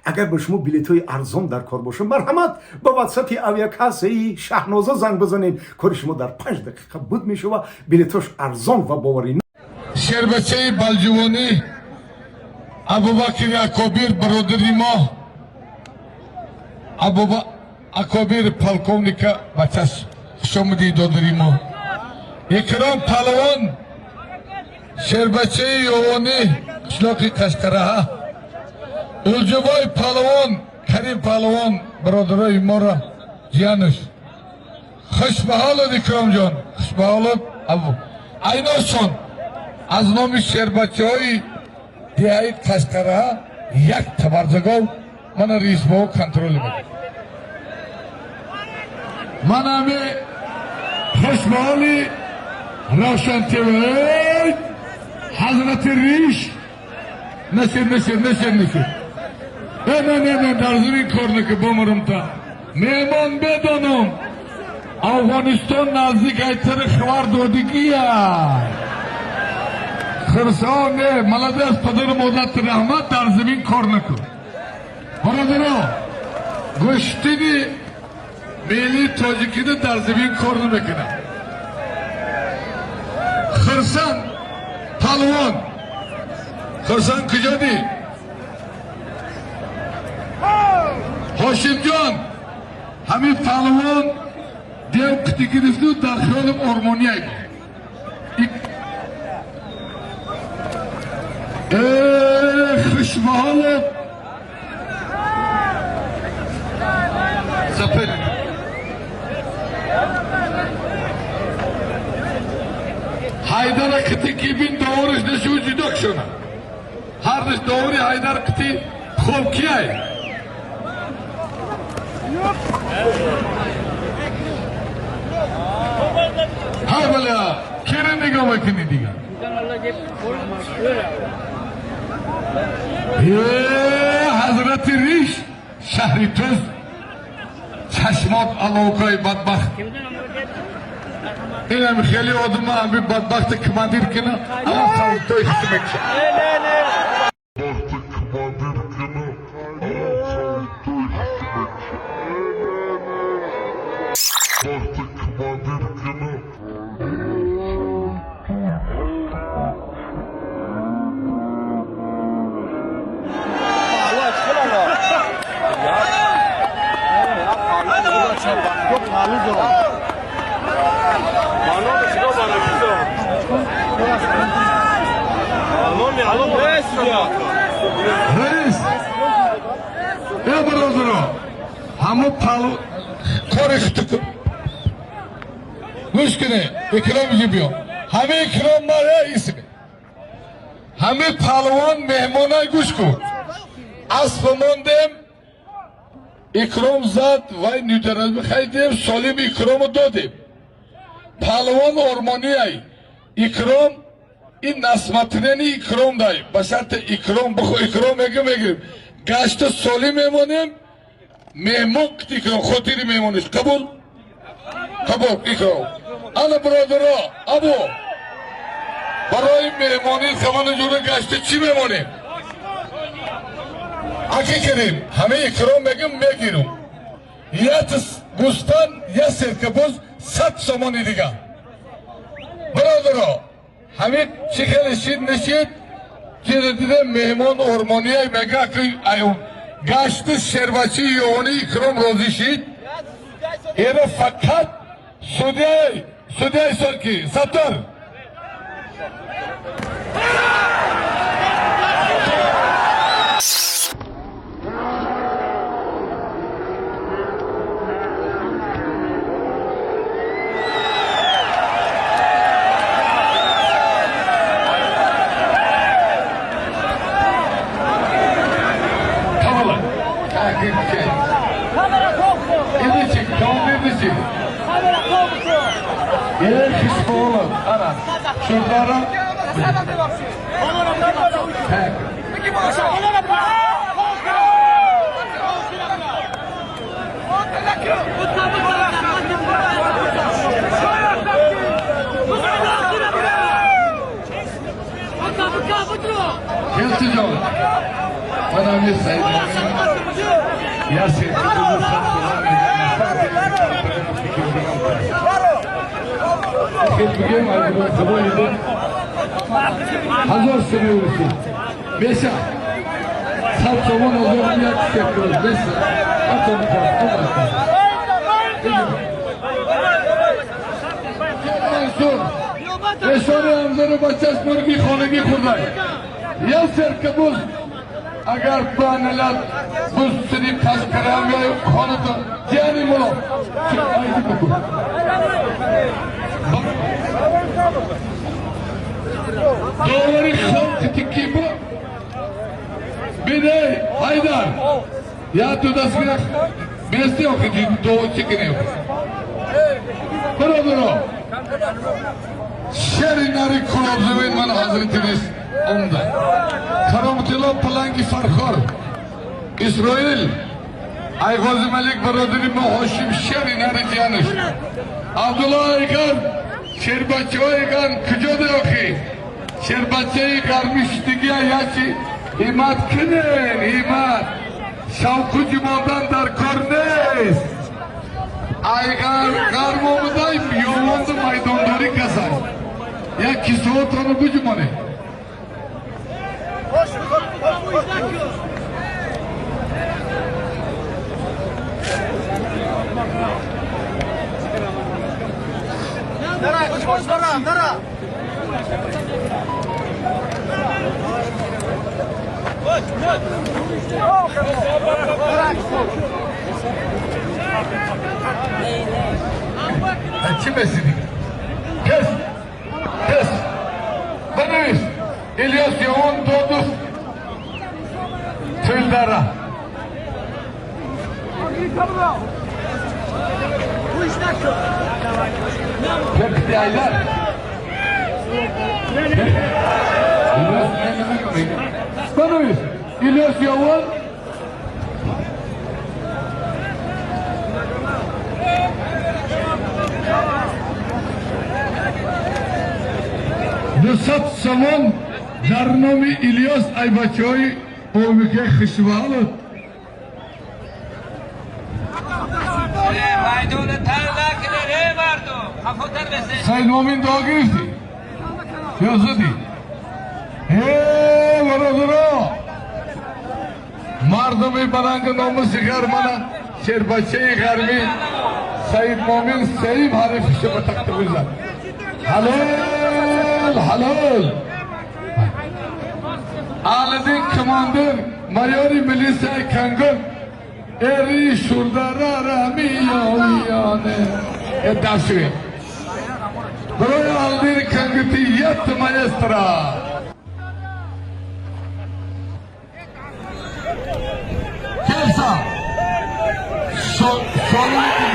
اگر به شما بلیط‌های ارزان در کار باشه مرحمت با واتساپ اویاکاسه شهنازه زنگ بزنید کار شما در 5 دقیقه بود میشه و بلیطاش ارزان و باوری. شربچه بالجوانی ابوبکر اکبر برادری ما اکبر پالکونیکا بچش شمدی دادری ما اکرام پهلوان شربچه یوانی قشلاقی قشقره الجبای پهلوان کریم پهلوان برادرای ما را جیانش خوش به حالت اکرام جان خوش به حالت ابو ایناشون از نام شربچه های دیایی قشقره یک تبرزگاه من ریس باو کنترل میکنم من همه خوش به حالی روشن تیوی حضرت ریش نشیر نه در زمین کار نکه بمرم تا میمان بدانم افغانستان نزدیک ایتر خوار دودگی خرسان نه ملده از پدر مادت رحمت در زمین کار نکن برادرها گشتینی میلی تاجیکی در زمین کار نمیکنه خرسان پهلوان خرسان کجا دی هاشم جان همین پهلوان دیو کتی گرفتو در خیال ارمونیایی خوش به حالت سپر حیدر کتی کی بین دورش نشو جدا کشونه هر نش دوری حیدر کتی خوب کیای ها بله کره نگاه بکنی دیگه حضرت ریش شهری توز چشمات علاقای بدبخت این هم خیلی آدم همی بدبخت کماندیر کنه الان سال توی خسته بکشه رئیس ای برادرها همه پالو کارش تکن گوش کنه اکرام جی بیام همه اکرام ماره اسمه همه پهلوان مهمانای گوش کن اسب موندم اکرام زد وای نیوترال بخیدیم سالیم اکرام دادیم پهلوان ارمانیای اکرام این نسمتنی اکرام دای بشرط اکرام بخو اکرام میگیم گشت سالی میمونیم مهمون کتی اکرام خاطری میمونش قبول اکرام انا برادرها ابو برای مهمانی خمان جوره گشت چی میمونیم اکی کنیم همه اکرام میگیرم یا گوستان یا سرکبوز 100 سامانی دیگه برادرها همه شکل شید نشید که دیده مهمان ارمانیای مگه که ایون گشت شربچی یوانی اکرام روزی شید ایره فقط سودیای سرکی ستر Şunlara Yes, John. When I'm Ya sevgili Bugün arkadaşlar idi. Hazır sürüyoruz. Beşer. Sat zaman olur ya yapıyoruz. Beşer. Atalım kalktı. Mansur. Beşeri amzarı başas murgi khonagi khurday. Ya serkabuz. Agar planeler bu seni kaskaram ya khonada yani mola. Doğru khon tikki bu. Biday Haydar. Ya tu dasgina beste yok ki doğu çekini yok. Bro. Şerinari kulobzuvin man hazretiniz onda. Karamtilo Palangi Farkhor. İsrail. Aygoz Malik Baradiri Hoşim Şerinari Cihanış. Abdullah Aykan. Şerbatçı Aykan. Kıcoda yok ki. Şerbatçı'yı karmıştık ya yaşı. İmat kının, imat. Şavku Cuma'dan dar kornes. Aygan karmomudayım, yoğundu maydondori kasay. Ya kisi otanı bu Cuma'ne. Nara. Açımesini. Kes. Banıyız. İlyas yoğun doğdu. Tüldara. Peki aylar. Banıyız. İlyas yoğun. Nusat Salon Darnomi İlyas Aybaçoy Ovike Xishvalut Said Momin daha girdi. Yazıdı. Varaduro Mardami Barangı nomu sigar bana Şerbaçeyi garmi Said Momin Seyim Harif işe bataktı güzel. Halal. Aladin Commander Mayori Melissa Kangun Eri Shurdara Ramiyane Edasvi Buraya Aldin Kanguti Yat Maestra Kelsa Solun